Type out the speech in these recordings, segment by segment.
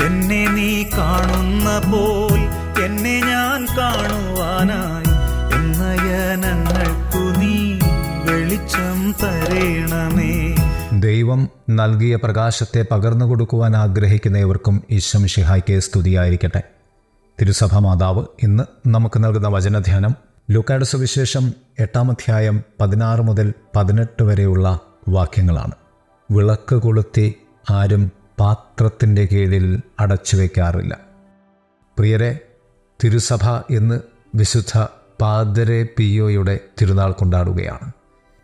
എന്നെ നീ കാണുന്ന പോൽ എന്നെ ഞാൻ കാണുവാനായി എന്നയനങ്ങൾക്കു നീ വെളിച്ചം തരേണമേ. ദൈവം നൽകിയ പ്രകാശത്തെ പകർന്നു കൊടുക്കുവാൻ ആഗ്രഹിക്കുന്ന ഏവർക്കും ഈശോ മിശിഹായ്ക്ക് സ്തുതിയായിരിക്കട്ടെ. തിരുസഭ മാതാവ് ഇന്ന് നമുക്ക് നൽകുന്ന വചനധ്യാനം ലൂക്കായുടെ സുവിശേഷം 8-ാം അധ്യായം 16 മുതൽ 18 വരെയുള്ള വാക്യങ്ങളാണ്. വിളക്ക് കൊളുത്തി ആരും പാത്രത്തിൻ്റെ കീഴിൽ അടച്ചു വയ്ക്കാറില്ല. പ്രിയരെ, തിരുസഭ ഇന്ന് വിശുദ്ധ പാദരെ പിയോയുടെ തിരുനാൾ കൊണ്ടാടുകയാണ്.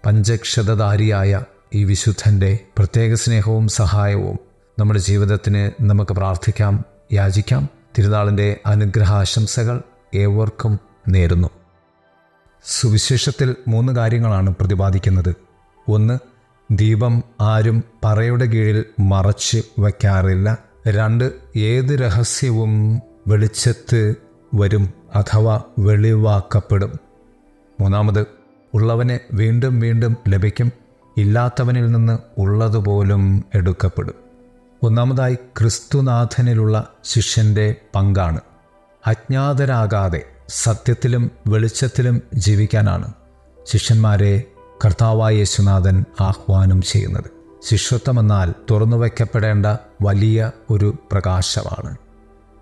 പഞ്ചക്ഷതധാരിയായ ഈ വിശുദ്ധൻ്റെ പ്രത്യേക സ്നേഹവും സഹായവും നമ്മുടെ ജീവിതത്തിന് നമുക്ക് പ്രാർത്ഥിക്കാം, യാചിക്കാം. തിരുനാളിൻ്റെ അനുഗ്രഹാശംസകൾ ഏവർക്കും നേരുന്നു. സുവിശേഷത്തിൽ 3 കാര്യങ്ങളാണ് പ്രതിപാദിക്കുന്നത്. 1, ദീപം ആരും പറയുടെ കീഴിൽ മറച്ച് വയ്ക്കാറില്ല. 2, ഏത് രഹസ്യവും വെളിച്ചത്ത് വരും അഥവാ വെളിവാക്കപ്പെടും. 3, ഉള്ളവന് വീണ്ടും വീണ്ടും ലഭിക്കും, ഇല്ലാത്തവനിൽ നിന്ന് ഉള്ളതുപോലും എടുക്കപ്പെടും. 1, ക്രിസ്തുനാഥനിലുള്ള ശിഷ്യൻ്റെ പങ്കാണ്. അജ്ഞാതരാകാതെ സത്യത്തിലും വെളിച്ചത്തിലും ജീവിക്കാനാണ് ശിഷ്യന്മാരെ കർത്താവായ യേശുനാഥൻ ആഹ്വാനം ചെയ്യുന്നത്. ശിഷ്യത്വമെന്നാൽ തുറന്നു വയ്ക്കപ്പെടേണ്ട വലിയ ഒരു പ്രകാശമാണ്.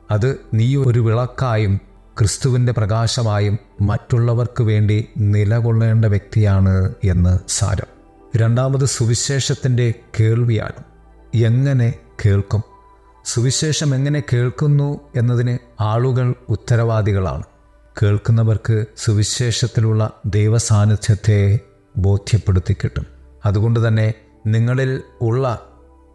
അത് നീ ഒരു വിളക്കായും ക്രിസ്തുവിൻ്റെ പ്രകാശമായും മറ്റുള്ളവർക്ക് വേണ്ടി നിലകൊള്ളേണ്ട വ്യക്തിയാണ് എന്ന് സാരം. 2, സുവിശേഷത്തിൻ്റെ കേൾവിയാണ്. എങ്ങനെ കേൾക്കും? സുവിശേഷം എങ്ങനെ കേൾക്കുന്നു എന്നതിന് ആളുകൾ ഉത്തരവാദികളാണ്. കേൾക്കുന്നവർക്ക് സുവിശേഷത്തിലുള്ള ദൈവസാന്നിധ്യത്തെ ബോധ്യപ്പെടുത്തി കിട്ടും. അതുകൊണ്ട് തന്നെ നിങ്ങളിൽ ഉള്ള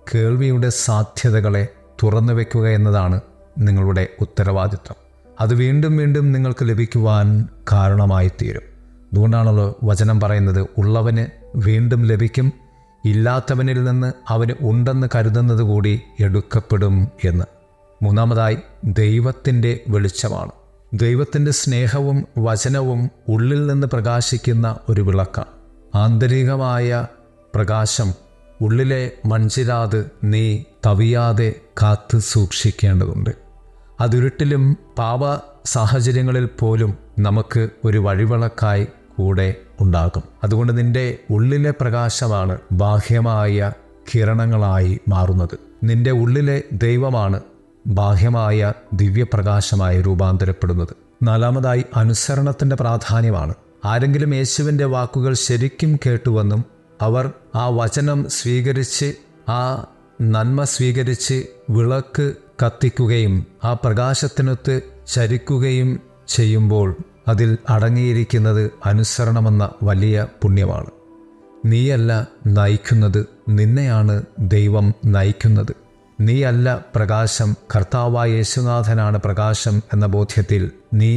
കേൾവിയുടെ സാധ്യതകളെ തുറന്നു വയ്ക്കുക എന്നതാണ് നിങ്ങളുടെ ഉത്തരവാദിത്വം. അത് വീണ്ടും വീണ്ടും നിങ്ങൾക്ക് ലഭിക്കുവാൻ കാരണമായി തീരും. അതുകൊണ്ടാണല്ലോ വചനം പറയുന്നത്, ഉള്ളവന് വീണ്ടും ലഭിക്കും, ഇല്ലാത്തവനിൽ നിന്ന് അവന് ഉണ്ടെന്ന് കരുതുന്നത് കൂടി എടുക്കപ്പെടും എന്ന്. 3, ദൈവത്തിൻ്റെ വെളിച്ചമാണ്. ദൈവത്തിൻ്റെ സ്നേഹവും വചനവും ഉള്ളിൽ നിന്ന് പ്രകാശിക്കുന്ന ഒരു വിളക്കാണ്. ആന്തരികമായ പ്രകാശം ഉള്ളിലെ മൺചിരാത് നീ തവിയാതെ കാത്തു സൂക്ഷിക്കേണ്ടതുണ്ട്. അതിരുട്ടിലും പാപ സാഹചര്യങ്ങളിൽ പോലും നമുക്ക് ഒരു വഴിവിളക്കായി കൂടെ ഉണ്ടാകും. അതുകൊണ്ട് നിന്റെ ഉള്ളിലെ പ്രകാശമാണ് ബാഹ്യമായ കിരണങ്ങളായി മാറുന്നത്. നിന്റെ ഉള്ളിലെ ദൈവമാണ് ബാഹ്യമായ ദിവ്യപ്രകാശമായി രൂപാന്തരപ്പെടുന്നത്. 4, അനുസരണത്തിൻ്റെ പ്രാധാന്യമാണ്. ആരെങ്കിലും യേശുവിൻ്റെ വാക്കുകൾ ശരിക്കും കേട്ടുവെന്നും അവർ ആ വചനം സ്വീകരിച്ച് ആ നന്മ സ്വീകരിച്ച് വിളക്ക് കത്തിക്കുകയും ആ പ്രകാശത്തിനൊത്ത് ചരിക്കുകയും ചെയ്യുമ്പോൾ അതിൽ അടങ്ങിയിരിക്കുന്നത് അനുസരണമെന്ന വലിയ പുണ്യമാണ്. നീയല്ല നയിക്കുന്നത്, നിന്നെയാണ് ദൈവം നയിക്കുന്നത്. നീയല്ല പ്രകാശം, കർത്താവായ യേശുനാഥനാണ് പ്രകാശം എന്ന ബോധ്യത്തിൽ നീ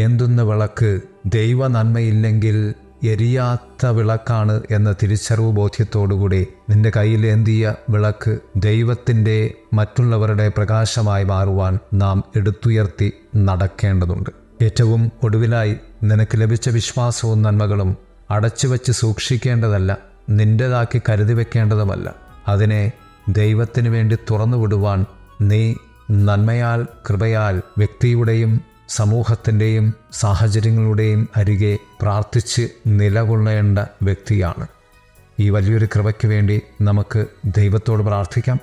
ഏന്തുന്ന വിളക്ക് ദൈവ നന്മയില്ലെങ്കിൽ എരിയാത്ത വിളക്കാണ് എന്ന തിരിച്ചറിവ് ബോധ്യത്തോടുകൂടി നിന്റെ കയ്യിലേന്തിയ വിളക്ക് ദൈവത്തിൻ്റെ മറ്റുള്ളവരുടെ പ്രകാശമായി മാറുവാൻ നാം എടുത്തുയർത്തി നടക്കേണ്ടതുണ്ട്. ഏറ്റവും ഒടുവിലായി നിനക്ക് ലഭിച്ച വിശ്വാസവും നന്മകളും അടച്ചുവെച്ച് സൂക്ഷിക്കേണ്ടതല്ല, നിൻ്റേതാക്കി കരുതി വയ്ക്കേണ്ടതുമല്ല. അതിനെ ദൈവത്തിനു വേണ്ടി തുറന്നു വിടുവാൻ നീ നന്മയാൽ കൃപയാൽ വ്യക്തിയുടെയും സമൂഹത്തിൻ്റെയും സാഹചര്യങ്ങളുടെയും അരികെ പ്രാർത്ഥിച്ച് നിലകൊള്ളേണ്ട വ്യക്തിയാണ്. ഈ വലിയൊരു കൃപയ്ക്ക് വേണ്ടി നമുക്ക് ദൈവത്തോട് പ്രാർത്ഥിക്കാം.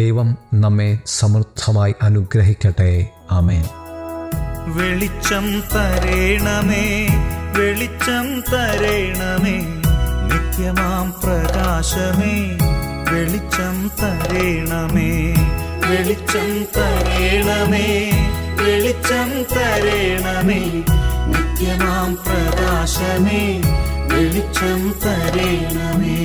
ദൈവം നമ്മെ സമൃദ്ധമായി അനുഗ്രഹിക്കട്ടെ. ആമേൻ. വെളിച്ചം തരേണമേ, വെളിച്ചം തരേണമേ, നിത്യമാം പ്രകാശമേ, വെളിച്ചം തരേണമേ, വെളിച്ചം തരേണമേ, വെളിച്ചം തരേണമേ, നിത്യമാം പ്രകാശമേ, വെളിച്ചം തരേണമേ.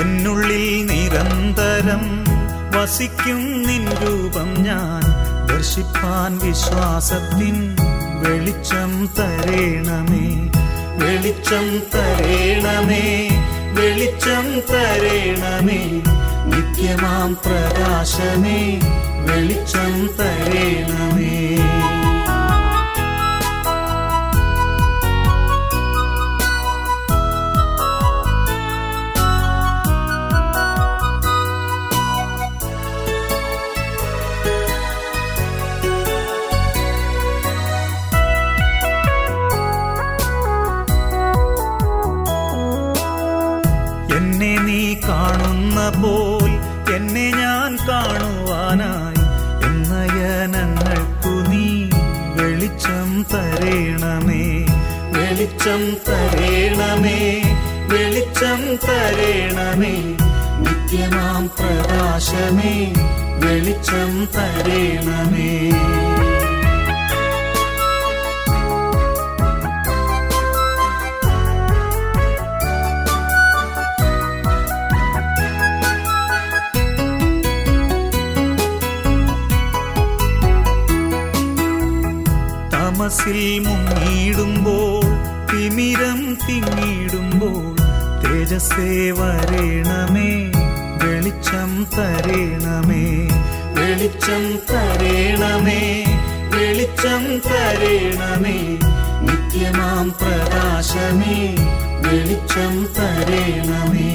എന്നുള്ളിൽ നിരന്തരം വസിക്കും നിൻ രൂപം ഞാൻ ദർശിപ്പാൻ വിശ്വാസത്തിൻ വെളിച്ചം തരേണമേ, വെളിച്ചം തരേണമേ, വെളിച്ചം തരേണമേ, നിത്യ നിത്യമാം പ്രകാശമേ വെളിച്ചം തരേണമേ. എന്നെ നീ കാണുന്ന പോൽ എന്നെ ഞാൻ കാണുവാനായി എന്നയനങ്ങൾക്കു നീ വെളിച്ചം തരേണമേ. വെളിച്ചം തരേണമേ, വെളിച്ചം തരേണമേ, നിത്യമാം പ്രകാശമേ വെളിച്ചം തരേണമേ. തമസിൽ മുങ്ങിടുമ്പോൾ തിമിരം തിങ്ങിടുമ്പോൾ തേജസ്സേ വരേണമേ വെളിച്ചം തരേണമേ. വെളിച്ചം തരേണമേ, വെളിച്ചം തരേണമേ, നിത്യമാം പ്രകാശമേ വെളിച്ചം തരേണമേ.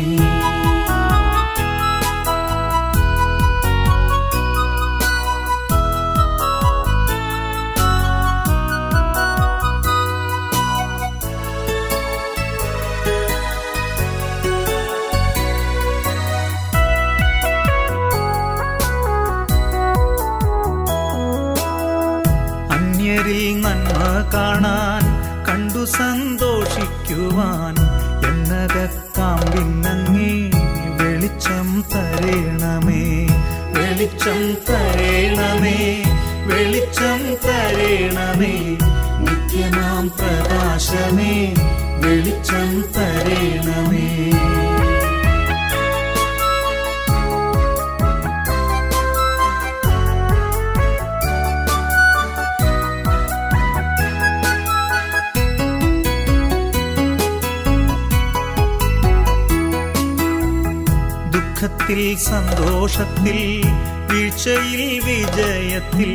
അന്യരിൽ നന്മ കാണാൻ കണ്ടു സന്തോഷിക്കുവാൻ എന്നകക്കാമ്പിന്നങ്ങേ വെളിച്ചം തരേണമേ. വെളിച്ചം തരേണമേ, വെളിച്ചം തരേണമേ, നിത്യമാം പ്രകാശമേ വെളിച്ചം തരേണമേ. ദുഃഖത്തിൽ സന്തോഷത്തിൽ വീഴ്ചയിൽ വിജയത്തിൽ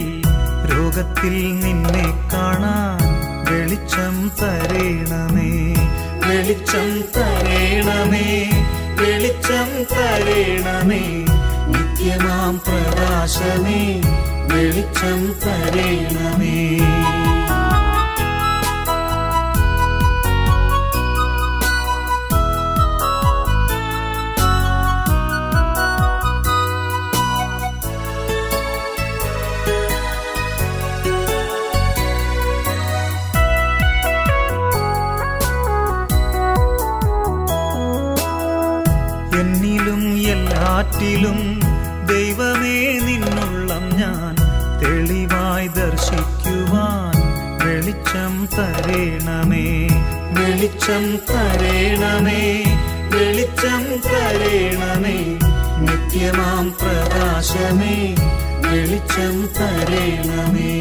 രോഗത്തിൽ നിന്നെ കാണാൻ വെളിച്ചം തരേണമേ. വെളിച്ചം തരേണമേ, വെളിച്ചം തരേണമേ, നിത്യമാം പ്രകാശമേ വെളിച്ചം തരേണമേ. എന്നിലും എല്ലാറ്റിലും ദൈവമേ നിന്നുള്ളം ഞാൻ തെളിവായി ദർശിക്കുവാൻ വെളിച്ചം തരേണമേ. വെളിച്ചം തരേണമേ, വെളിച്ചം തരേണമേ, നിത്യമാം പ്രകാശമേ വെളിച്ചം തരേണമേ.